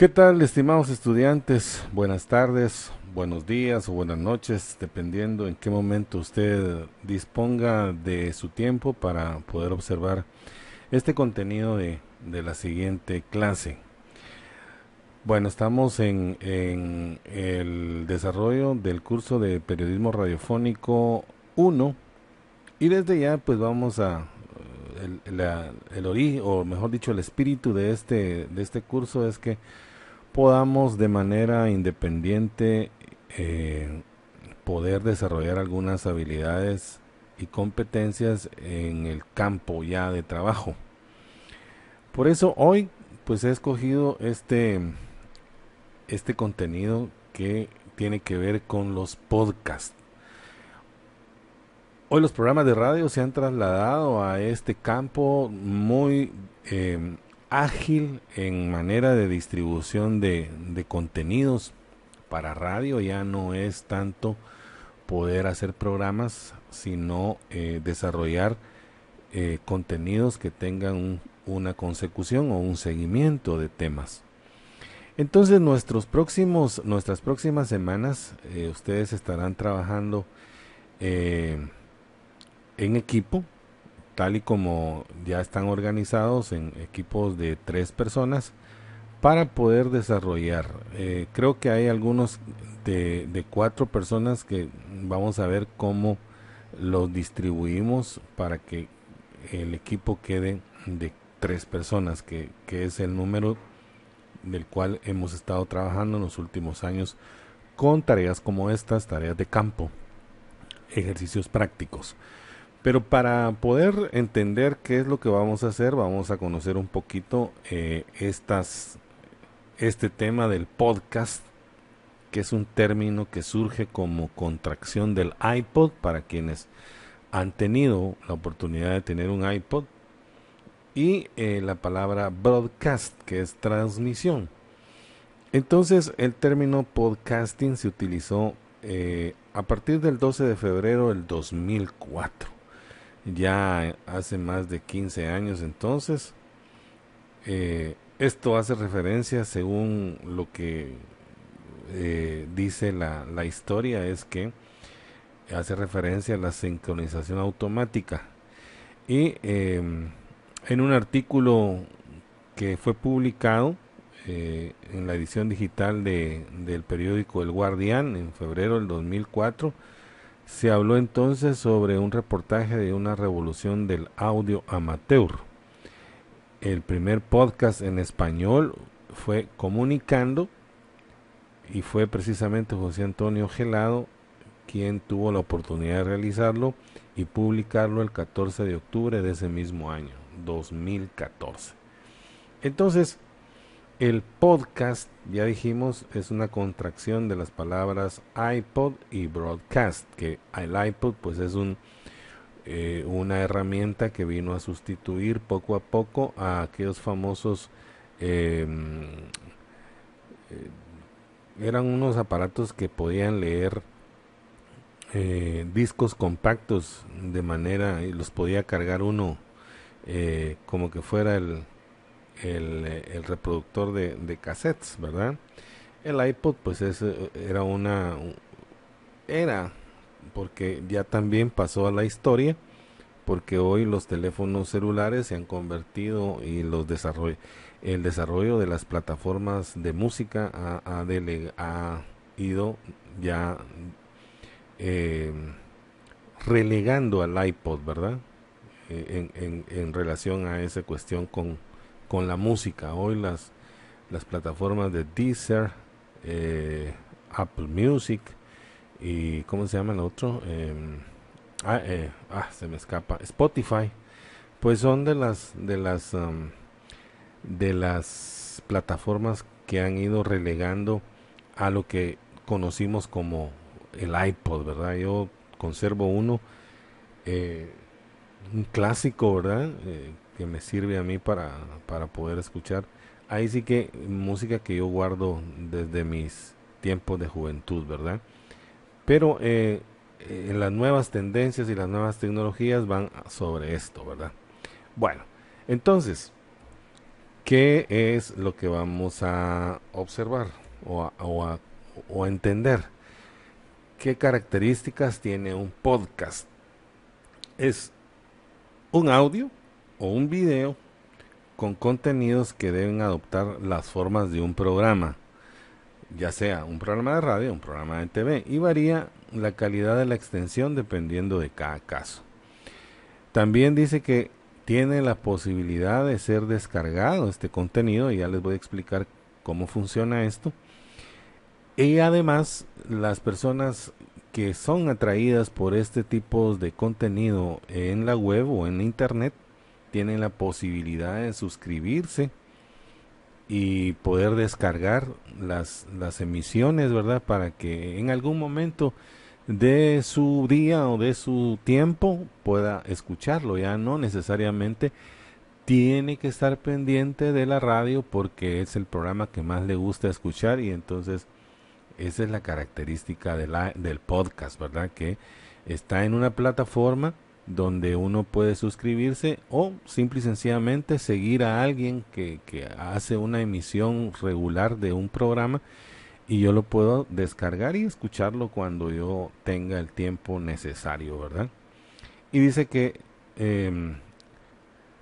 ¿Qué tal, estimados estudiantes? Buenas tardes, buenos días o buenas noches, dependiendo en qué momento usted disponga de su tiempo para poder observar este contenido de la siguiente clase. Bueno, estamos en el desarrollo del curso de Periodismo Radiofónico 1 y desde ya pues vamos a el origen, o mejor dicho, el espíritu de este curso es que podamos de manera independiente eh, poder desarrollar algunas habilidades y competencias en el campo ya de trabajo. Por eso hoy pues he escogido este contenido que tiene que ver con los podcasts. Hoy los programas de radio se han trasladado a este campo muy ágil en manera de distribución de contenidos para radio. Ya no es tanto poder hacer programas, sino desarrollar contenidos que tengan una consecución o un seguimiento de temas. Entonces nuestras próximas semanas ustedes estarán trabajando eh, en equipo, tal y como ya están organizados en equipos de 3 personas para poder desarrollar. Creo que hay algunos de 4 personas que vamos a ver cómo los distribuimos para que el equipo quede de 3 personas, que es el número del cual hemos estado trabajando en los últimos años con tareas como estas, tareas de campo, ejercicios prácticos. Pero para poder entender qué es lo que vamos a hacer, vamos a conocer un poquito este tema del podcast, que es un término que surge como contracción del iPod para quienes han tenido la oportunidad de tener un iPod, y la palabra broadcast, que es transmisión. Entonces el término podcasting se utilizó a partir del 12 de febrero del 2004, ya hace más de 15 años. Entonces esto hace referencia, según lo que dice la historia, es que hace referencia a la sincronización automática. Y en un artículo que fue publicado en la edición digital del periódico El Guardián en febrero del 2004, se habló entonces sobre un reportaje de una revolución del audio amateur. El primer podcast en español fue Comunicando, y fue precisamente José Antonio Gelado quien tuvo la oportunidad de realizarlo y publicarlo el 14 de octubre de ese mismo año, 2014. Entonces, el podcast, ya dijimos, es una contracción de las palabras iPod y broadcast, que el iPod pues es una herramienta que vino a sustituir poco a poco a aquellos famosos eh, eran unos aparatos que podían leer discos compactos de manera, y los podía cargar uno como que fuera el reproductor de cassettes, ¿verdad? El iPod pues era, porque ya también pasó a la historia, porque hoy los teléfonos celulares se han convertido, y el desarrollo de las plataformas de música ha ido ya eh, relegando al iPod, ¿verdad? En relación a esa cuestión con la música. Hoy las plataformas de Deezer, Apple Music y ¿cómo se llama el otro? Se me escapa. Spotify, pues son de las plataformas que han ido relegando a lo que conocimos como el iPod, ¿verdad? Yo conservo uno, eh, un clásico, ¿verdad? Que me sirve a mí para poder escuchar. Ahí sí que música que yo guardo desde mis tiempos de juventud, ¿verdad? Pero las nuevas tendencias y las nuevas tecnologías van sobre esto, ¿verdad? Bueno, entonces, ¿Qué es lo que vamos a observar o a entender? ¿Qué características tiene un podcast? Es un audio o un video con contenidos que deben adoptar las formas de un programa, ya sea un programa de radio o un programa de TV, y varía la calidad de la extensión dependiendo de cada caso. También dice que tiene la posibilidad de ser descargado este contenido, y ya les voy a explicar cómo funciona esto. Y además, las personas que son atraídas por este tipo de contenido en la web o en internet tienen la posibilidad de suscribirse y poder descargar las emisiones, ¿verdad? Para que en algún momento de su día o de su tiempo pueda escucharlo. Ya no necesariamente tiene que estar pendiente de la radio porque es el programa que más le gusta escuchar, y entonces esa es la característica del podcast, ¿verdad? Que está en una plataforma donde uno puede suscribirse o simple y sencillamente seguir a alguien que hace una emisión regular de un programa, y yo lo puedo descargar y escucharlo cuando yo tenga el tiempo necesario, ¿verdad? Y dice que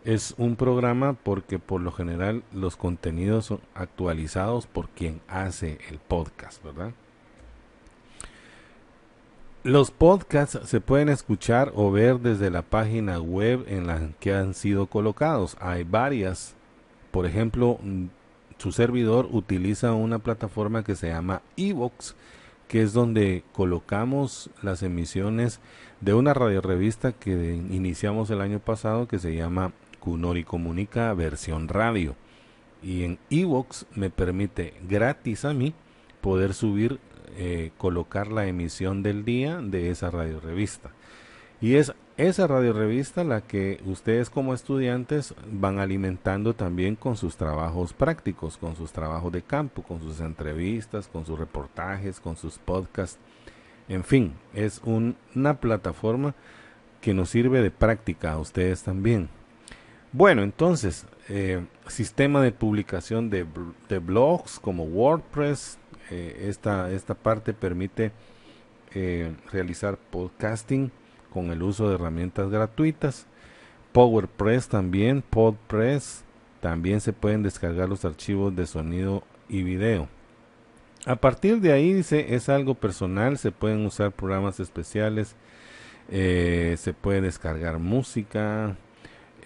es un programa porque por lo general los contenidos son actualizados por quien hace el podcast, ¿verdad? Los podcasts se pueden escuchar o ver desde la página web en la que han sido colocados. Hay varias. Por ejemplo, su servidor utiliza una plataforma que se llama iVoox, que es donde colocamos las emisiones de una radiorevista que iniciamos el año pasado, que se llama Cunori Comunica versión radio. Y en iVoox me permite gratis a mí poder subir, colocar la emisión del día de esa radiorevista. Y es esa radiorevista la que ustedes como estudiantes van alimentando también con sus trabajos prácticos, con sus trabajos de campo, con sus entrevistas, con sus reportajes, con sus podcasts. En fin, es una plataforma que nos sirve de práctica a ustedes también. Bueno, entonces, sistema de publicación de blogs como WordPress. Esta parte permite realizar podcasting con el uso de herramientas gratuitas. PowerPress también, PodPress, también se pueden descargar los archivos de sonido y video. A partir de ahí, dice, es algo personal, se pueden usar programas especiales, se puede descargar música,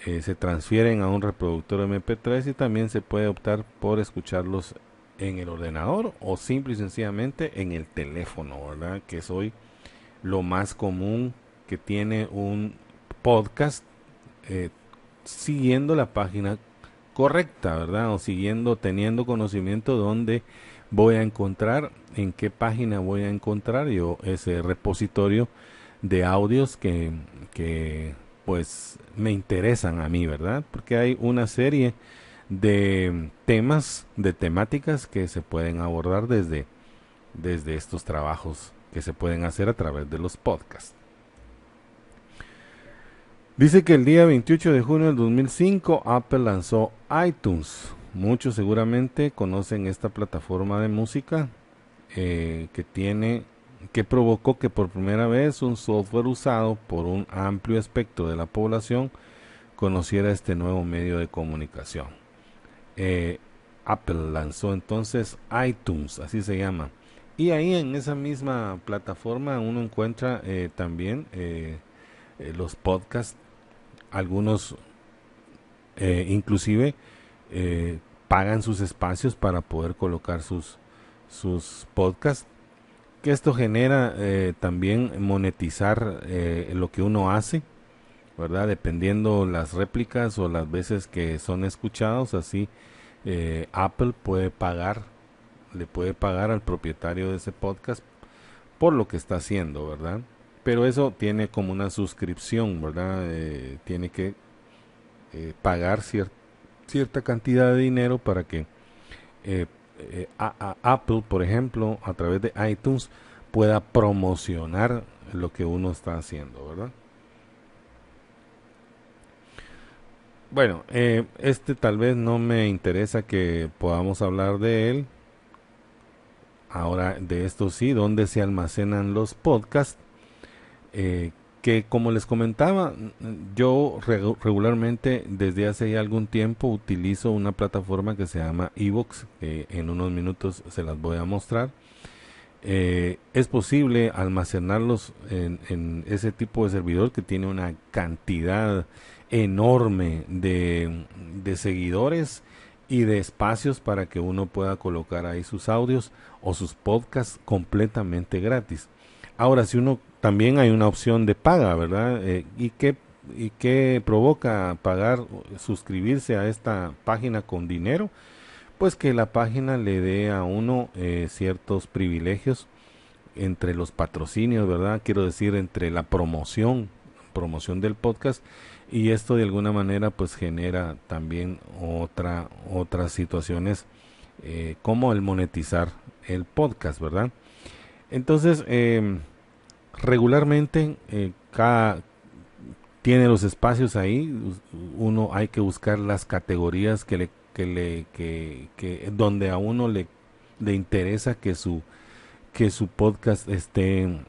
se transfieren a un reproductor MP3, y también se puede optar por escucharlos en el ordenador o simple y sencillamente en el teléfono, ¿verdad? Que es hoy lo más común que tiene un podcast, eh, siguiendo la página correcta, ¿verdad? O teniendo conocimiento dónde voy a encontrar, en qué página voy a encontrar yo ese repositorio de audios que pues me interesan a mí, ¿verdad? Porque hay una serie de temas, de temáticas que se pueden abordar desde estos trabajos que se pueden hacer a través de los podcasts. Dice que el día 28 de junio del 2005 Apple lanzó iTunes. Muchos seguramente conocen esta plataforma de música, que provocó que por primera vez un software usado por un amplio espectro de la población conociera este nuevo medio de comunicación. Apple lanzó entonces iTunes, así se llama. Y ahí en esa misma plataforma uno encuentra también los podcasts. Algunos inclusive pagan sus espacios para poder colocar sus podcasts, que esto genera también monetizar lo que uno hace, ¿verdad? Dependiendo las réplicas o las veces que son escuchados, así Apple le puede pagar al propietario de ese podcast por lo que está haciendo, ¿verdad? Pero eso tiene como una suscripción, ¿verdad? Tiene que pagar cierta cantidad de dinero para que Apple, por ejemplo, a través de iTunes, pueda promocionar lo que uno está haciendo, ¿verdad? Bueno, este tal vez no me interesa que podamos hablar de él. Ahora, de esto sí, ¿dónde se almacenan los podcasts? Eh, que como les comentaba, yo regularmente desde hace ya algún tiempo utilizo una plataforma que se llama Evox, que en unos minutos se las voy a mostrar. Es posible almacenarlos en ese tipo de servidor que tiene una cantidad enorme de seguidores y de espacios para que uno pueda colocar ahí sus audios o sus podcasts completamente gratis. Ahora, si uno también hay una opción de paga, ¿verdad? ¿Y qué provoca pagar, suscribirse a esta página con dinero? Pues que la página le dé a uno ciertos privilegios entre los patrocinios, ¿verdad? Quiero decir, entre la promoción del podcast, y esto de alguna manera pues genera también otras situaciones como el monetizar el podcast, ¿verdad? Entonces, regularmente cada tiene los espacios ahí, uno hay que buscar las categorías que donde a uno le interesa que su podcast esté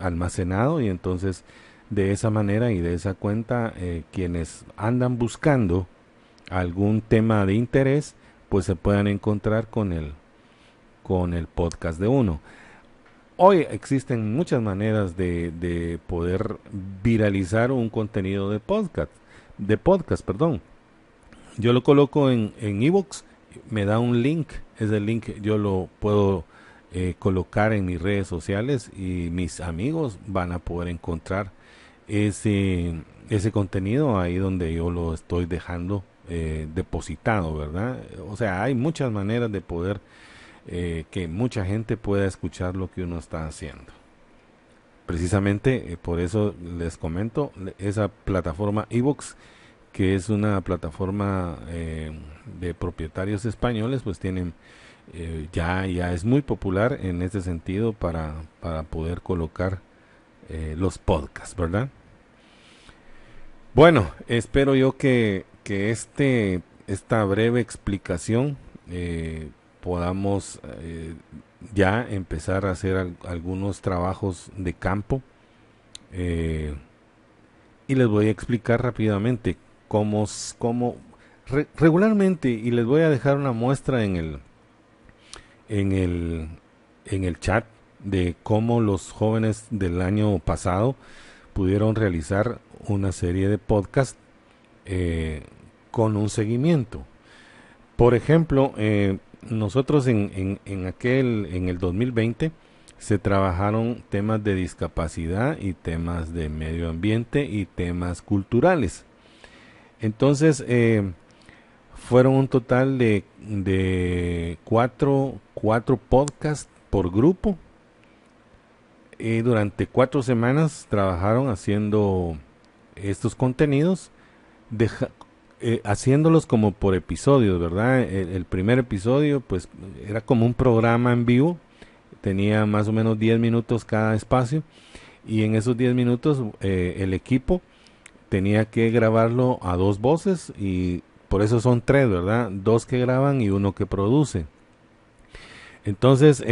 almacenado, y entonces de esa manera y de esa cuenta quienes andan buscando algún tema de interés pues se puedan encontrar con el podcast de uno. Hoy existen muchas maneras de poder viralizar un contenido de podcast, perdón. Yo lo coloco en Evox, me da un link, ese link yo lo puedo colocar en mis redes sociales y mis amigos van a poder encontrar ese contenido ahí donde yo lo estoy dejando depositado, ¿verdad? O sea, hay muchas maneras de poder que mucha gente pueda escuchar lo que uno está haciendo. Precisamente por eso les comento esa plataforma Evox, que es una plataforma de propietarios españoles, pues tienen ya es muy popular en este sentido para poder colocar los podcasts, ¿verdad? Bueno, espero yo que esta breve explicación podamos ya empezar a hacer algunos trabajos de campo, eh, y les voy a explicar rápidamente cómo regularmente, y les voy a dejar una muestra en el, en el chat de cómo los jóvenes del año pasado pudieron realizar una serie de podcasts eh, con un seguimiento. Por ejemplo, nosotros en el 2020 se trabajaron temas de discapacidad y temas de medio ambiente y temas culturales. Entonces, fueron un total de cuatro podcasts por grupo. Y durante 4 semanas trabajaron haciendo estos contenidos, deja- haciéndolos como por episodios, ¿verdad? El primer episodio pues era como un programa en vivo, tenía más o menos 10 minutos cada espacio, y en esos 10 minutos el equipo tenía que grabarlo a dos voces, y por eso son tres, ¿verdad? Dos que graban y uno que produce. Entonces,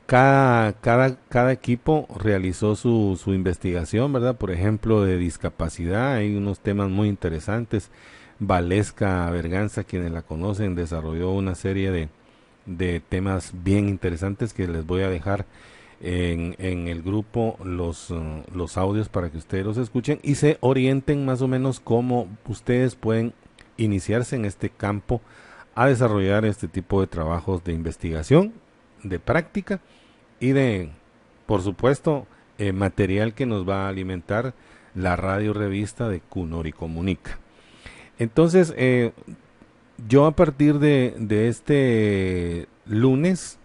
cada equipo realizó su investigación, ¿verdad? Por ejemplo, de discapacidad, hay unos temas muy interesantes. Valesca Berganza, quienes la conocen, desarrolló una serie de temas bien interesantes que les voy a dejar en el grupo los audios para que ustedes los escuchen y se orienten más o menos cómo ustedes pueden iniciarse en este campo a desarrollar este tipo de trabajos de investigación, de práctica y de, por supuesto, material que nos va a alimentar la radio revista de Cunori Comunica. Entonces, yo a partir de este lunes,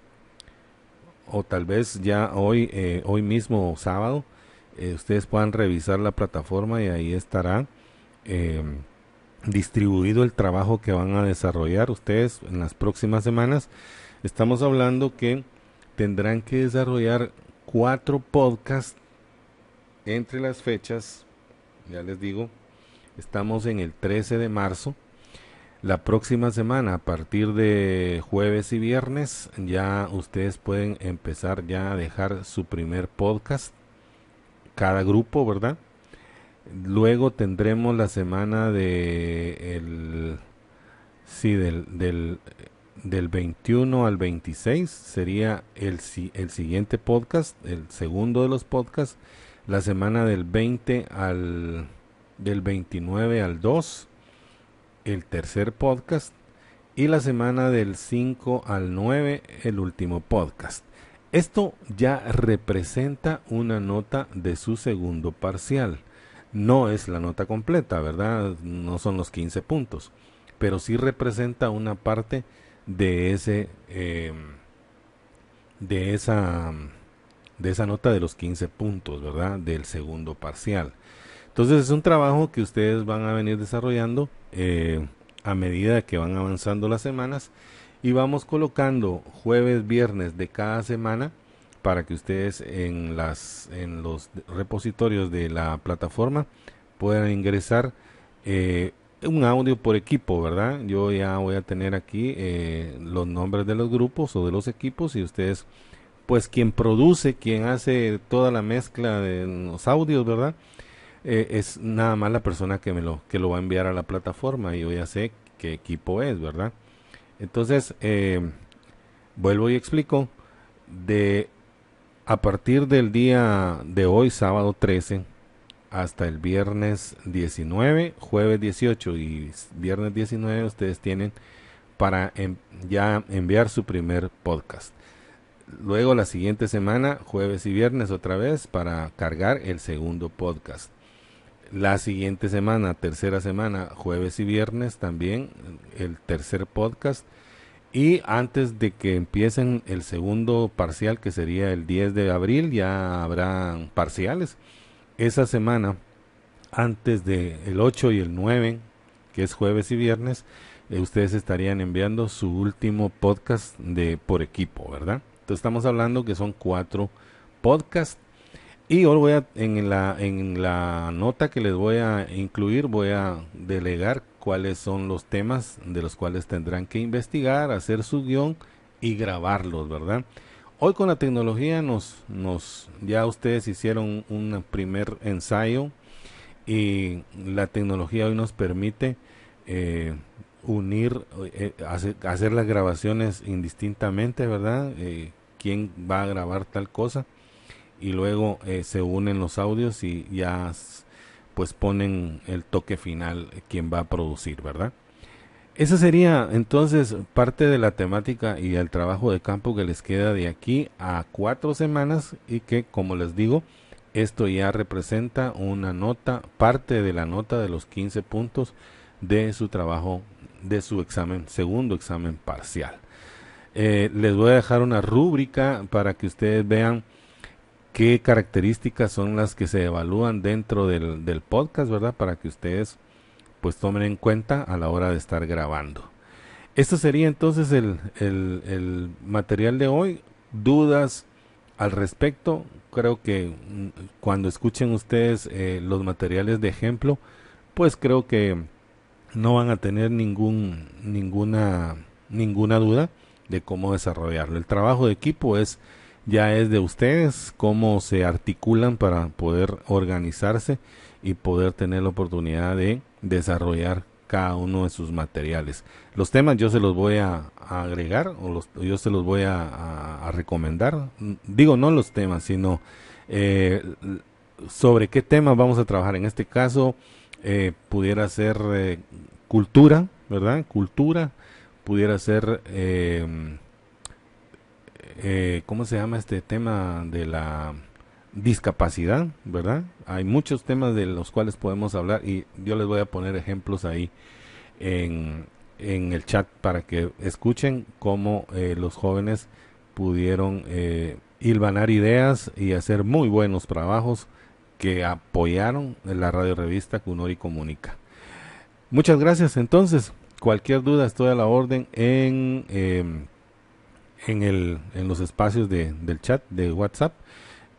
o tal vez ya hoy mismo sábado, ustedes puedan revisar la plataforma y ahí estará eh, distribuido el trabajo que van a desarrollar ustedes en las próximas semanas. Estamos hablando que tendrán que desarrollar 4 podcasts entre las fechas, ya les digo, Estamos en el 13 de marzo. La próxima semana, a partir de jueves y viernes, ya ustedes pueden empezar ya a dejar su primer podcast, cada grupo, ¿verdad? Luego tendremos la semana sí, del 21 al 26, sería el siguiente podcast, el segundo de los podcasts. La semana del 29 al 2, el tercer podcast. Y la semana del 5 al 9, el último podcast. Esto ya representa una nota de su segundo parcial. No es la nota completa, ¿verdad? No son los 15 puntos, pero sí representa una parte de de esa, de esa nota de los 15 puntos, ¿verdad? Del segundo parcial. Entonces es un trabajo que ustedes van a venir desarrollando a medida que van avanzando las semanas, y vamos colocando jueves, viernes de cada semana para que ustedes en los repositorios de la plataforma puedan ingresar un audio por equipo, ¿verdad? Yo ya voy a tener aquí los nombres de los grupos o de los equipos, y ustedes, pues quien produce, quien hace toda la mezcla de los audios, ¿verdad? Es nada más la persona que lo va a enviar a la plataforma, y yo ya sé qué equipo es, ¿verdad? Entonces, vuelvo y explico. A partir del día de hoy, sábado 13, hasta el viernes 19, jueves 18 y viernes 19, ustedes tienen para ya enviar su primer podcast. Luego la siguiente semana, jueves y viernes otra vez, para cargar el segundo podcast. La siguiente semana, tercera semana, jueves y viernes también el tercer podcast. Y antes de que empiecen el segundo parcial, que sería el 10 de abril, ya habrá parciales. Esa semana, antes del 8 y el 9, que es jueves y viernes, ustedes estarían enviando su último podcast por equipo, ¿verdad? Entonces estamos hablando que son 4 podcasts. Y hoy en la nota que les voy a incluir, voy a delegar cuáles son los temas de los cuales tendrán que investigar, hacer su guión y grabarlos, ¿verdad? Hoy con la tecnología ya ustedes hicieron un primer ensayo, y la tecnología hoy nos permite hacer las grabaciones indistintamente, ¿verdad? ¿Quién va a grabar tal cosa? Y luego se unen los audios y ya pues ponen el toque final quien va a producir, ¿verdad? Esa sería entonces parte de la temática y el trabajo de campo que les queda de aquí a 4 semanas, y que, como les digo, esto ya representa una nota, parte de la nota de los 15 puntos de su trabajo, de su segundo examen parcial. Les voy a dejar una rúbrica para que ustedes vean qué características son las que se evalúan dentro del podcast, ¿verdad? Para que ustedes pues tomen en cuenta a la hora de estar grabando. Esto sería entonces el material de hoy. ¿Dudas al respecto? Creo que cuando escuchen ustedes los materiales de ejemplo, pues creo que no van a tener ninguna duda de cómo desarrollarlo. El trabajo de equipo ya es de ustedes, cómo se articulan para poder organizarse y poder tener la oportunidad de desarrollar cada uno de sus materiales. Los temas yo se los voy a agregar, yo se los voy a recomendar. Digo, no los temas, sino sobre qué temas vamos a trabajar. En este caso, pudiera ser cultura, ¿verdad? Cultura, pudiera ser ¿cómo se llama este tema de la discapacidad, ¿verdad? Hay muchos temas de los cuales podemos hablar, y yo les voy a poner ejemplos ahí en el chat para que escuchen cómo los jóvenes pudieron hilvanar ideas y hacer muy buenos trabajos que apoyaron en la radio revista Cunori Comunica. Muchas gracias. Entonces, cualquier duda, estoy a la orden en los espacios del chat de WhatsApp,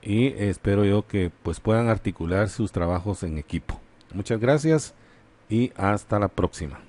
y espero yo que pues puedan articular sus trabajos en equipo. Muchas gracias, y hasta la próxima.